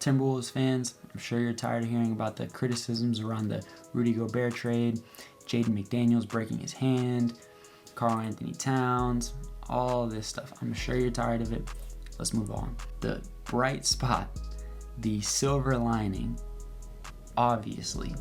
Timberwolves fans, I'm sure you're tired of hearing about the criticisms around the Rudy Gobert trade, Jaden McDaniels breaking his hand, Karl Anthony Towns, all this stuff. I'm sure you're tired of it. Let's move on. The bright spot, the silver lining, obviously,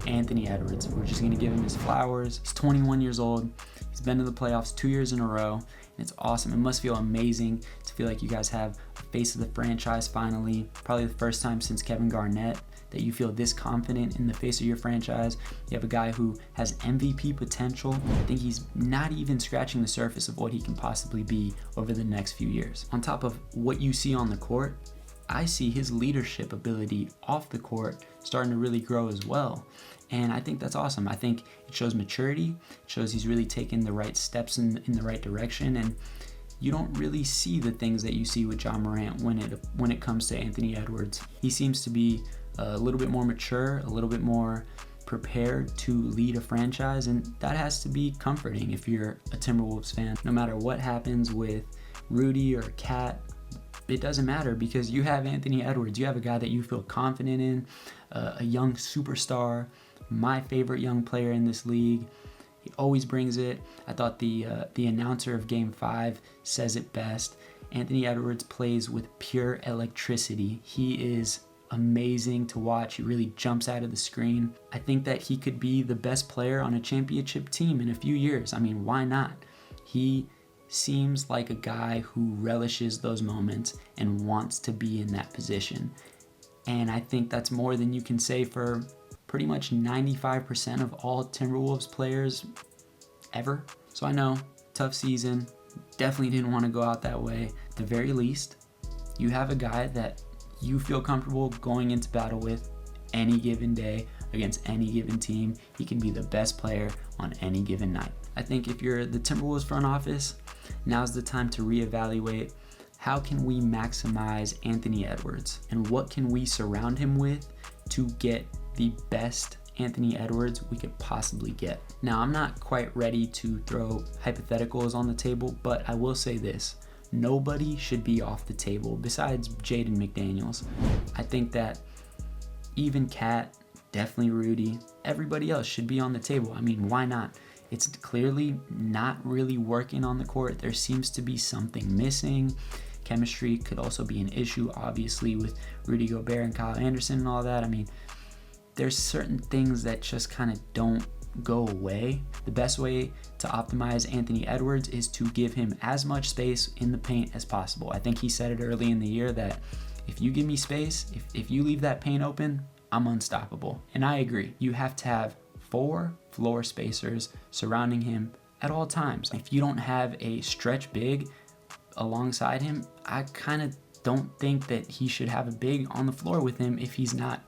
Anthony Edwards. We're just going to give him his flowers. He's 21 years old. He's been to the playoffs 2 years in a row, and it's awesome. It must feel amazing to feel like you guys have a face of the franchise finally. Probably the first time since Kevin Garnett that you feel this confident in the face of your franchise. You have a guy who has MVP potential. I think he's not even scratching the surface of what he can possibly be over the next few years. On top of what you see on the court, I see his leadership ability off the court starting to really grow as well. And I think that's awesome. I think it shows maturity. It shows he's really taking the right steps in the right direction. And you don't really see the things that you see with Ja Morant when it comes to Anthony Edwards. He seems to be a little bit more mature, a little bit more prepared to lead a franchise, and that has to be comforting if you're a Timberwolves fan. No matter what happens with Rudy or Cat, it doesn't matter because you have Anthony Edwards. You have a guy that you feel confident in, a young superstar, my favorite young player in this league. He always brings it. I thought the announcer of Game 5 says it best. Anthony Edwards plays with pure electricity. He is amazing to watch. He really jumps out of the screen. I think that he could be the best player on a championship team in a few years. I mean, why not? He seems like a guy who relishes those moments and wants to be in that position. And I think that's more than you can say for pretty much 95% of all Timberwolves players ever. So I know, tough season, definitely didn't want to go out that way. At the very least, you have a guy that you feel comfortable going into battle with any given day against any given team. He can be the best player on any given night. I think if you're the Timberwolves front office, now's the time to reevaluate how can we maximize Anthony Edwards and what can we surround him with to get the best Anthony Edwards we could possibly get. Now, I'm not quite ready to throw hypotheticals on the table, but I will say this. Nobody should be off the table besides Jaden McDaniels. I think that even Cat, definitely Rudy, everybody else should be on the table. I mean, why not? It's clearly not really working on the court. There seems to be something missing. Chemistry could also be an issue, obviously, with Rudy Gobert and Kyle Anderson and all that. I mean, there's certain things that just kind of don't go away. The best way to optimize Anthony Edwards is to give him as much space in the paint as possible. I think he said it early in the year that if you give me space, if you leave that paint open, I'm unstoppable. And I agree. You have to have 4 floor spacers surrounding him at all times. If you don't have a stretch big alongside him, I kind of don't think that he should have a big on the floor with him if he's not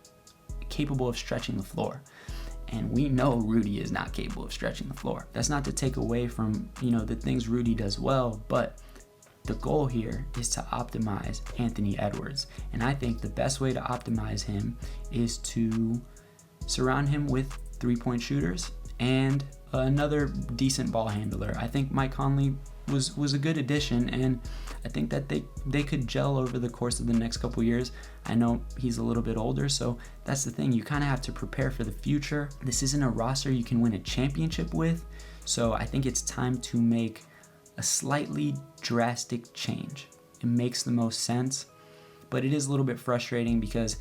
capable of stretching the floor. And we know Rudy is not capable of stretching the floor. That's not to take away from, the things Rudy does well, but the goal here is to optimize Anthony Edwards. And I think the best way to optimize him is to surround him with 3-point shooters and another decent ball handler. I think Mike Conley was a good addition, and I think that they could gel over the course of the next couple years. I know he's a little bit older, so that's the thing. You kind of have to prepare for the future. This isn't a roster you can win a championship with, so I think it's time to make a slightly drastic change. It makes the most sense, but it is a little bit frustrating because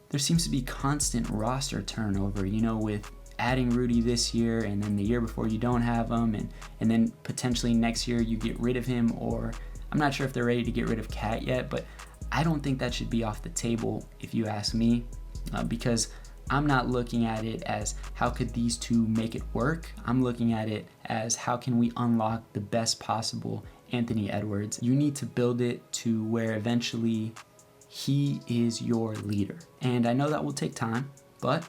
there seems to be constant roster turnover, with adding Rudy this year, and then the year before you don't have him, and then potentially next year you get rid of him, or I'm not sure if they're ready to get rid of Cat yet, but I don't think that should be off the table if you ask me, because I'm not looking at it as how could these two make it work. I'm looking at it as how can we unlock the best possible Anthony Edwards. You need to build it to where eventually he is your leader. And I know that will take time, but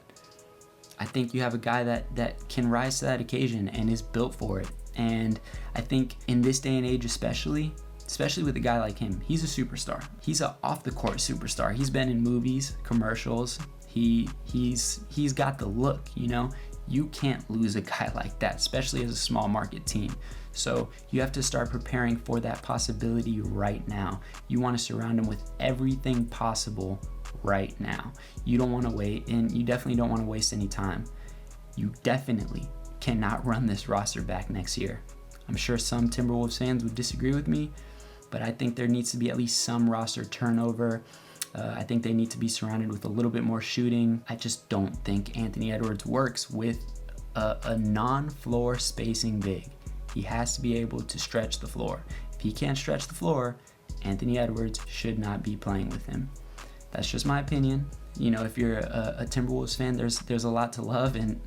I think you have a guy that can rise to that occasion and is built for it. And I think in this day and age especially with a guy like him, he's a superstar. He's an off-the-court superstar. He's been in movies, commercials. He's got the look, You can't lose a guy like that, especially as a small market team. So you have to start preparing for that possibility right now. You want to surround him with everything possible right now. You don't want to wait, and you definitely don't want to waste any time. You definitely cannot run this roster back next year. I'm sure some Timberwolves fans would disagree with me, but I think there needs to be at least some roster turnover. I think they need to be surrounded with a little bit more shooting. I just don't think Anthony Edwards works with a non-floor spacing big. He has to be able to stretch the floor. If he can't stretch the floor, Anthony Edwards should not be playing with him. That's just my opinion. You know, if you're a Timberwolves fan, there's a lot to love, and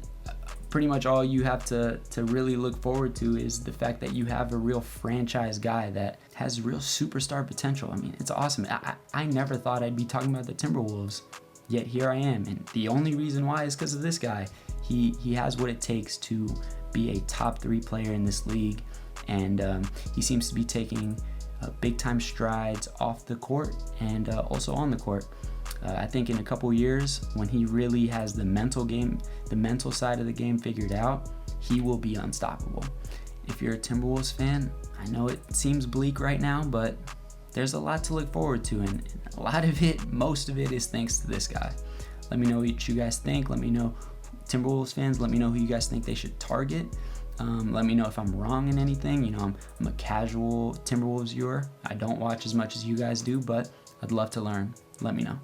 pretty much all you have to really look forward to is the fact that you have a real franchise guy that has real superstar potential. I mean, it's awesome. I never thought I'd be talking about the Timberwolves, yet here I am. And the only reason why is because of this guy. He has what it takes to be a top 3 player in this league, and he seems to be taking big time strides off the court and also on the court. I think in a couple years, when he really has the mental side of the game figured out, he will be unstoppable. If you're a Timberwolves fan, I know it seems bleak right now, but there's a lot to look forward to, and a lot of it, most of it, is thanks to this guy. Let me know what you guys think. Let me know, Timberwolves fans, let me know who you guys think they should target. Let me know if I'm wrong in anything. You know, I'm a casual Timberwolves viewer. I don't watch as much as you guys do, but I'd love to learn. Let me know.